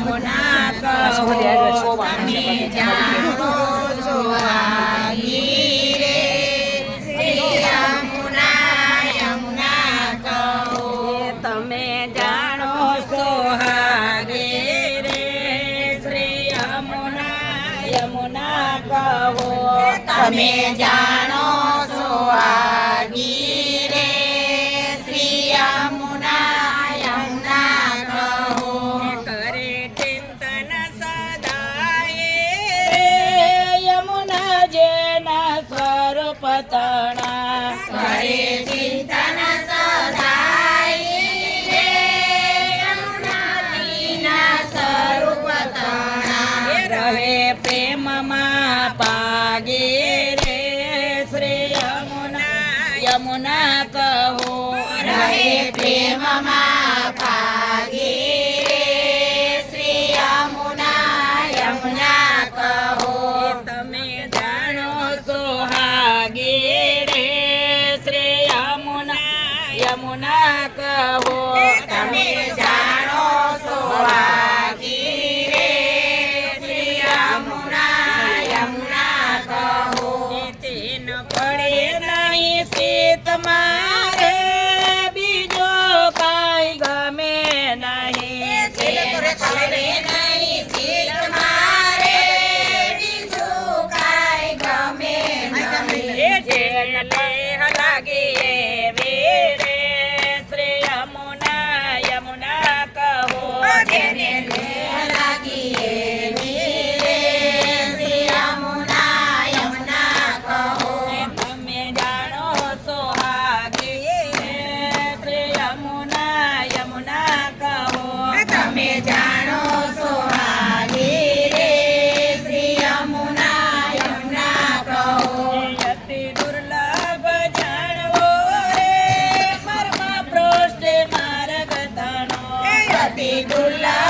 યમુના કહો તમે જાણો સુહાગી રે શ્રી યમુના યમુના કહો તમે જાણો સોહાગે રે શ્રી યમુના યમુના કહો તમે જાણો સોહાગી રે શ્રી યમુના યમુના કહો કરે ચિંતન સદાય રે યમુના જેના સ્વરૂપ તણા કરે ચિંતન સદાય રે યમુના જીના સ્વરૂપ તણા રહે પ્રેમમાં પાગે રે શ્રી યમુના યમુના કહો રહે પ્રેમમાં પાગે રે શ્રી યમુના યમુના કહો તમે જાણો સોહાગે રે શ્રી યમુના યમુના કહો તમે જાણો સોહાગી રે શ્રી યમુના યમુના કહો તેન પડે નહીં શીત મારે બીજો કાંઈ ગમે નહીં પડે નહીં શીત મારે બીજું કાંઈ ગમે નહીં જેન લેહ લાગે એવી રે શ્રી યમુના યમુના કહો જેને લેહ લાગી એવી રે શ્રી યમુના યમુના કહો તમે જાણો સોહાગી રે શ્રી યમુના યમુના કહો તમે જાણો સોહાગી રે શ્રી યમુના યમુના કહો અતિ દુર્લભ જાણવો રે મર્મ પૃષ્ઠ માર્ગ તણો અતિ દુર્લભ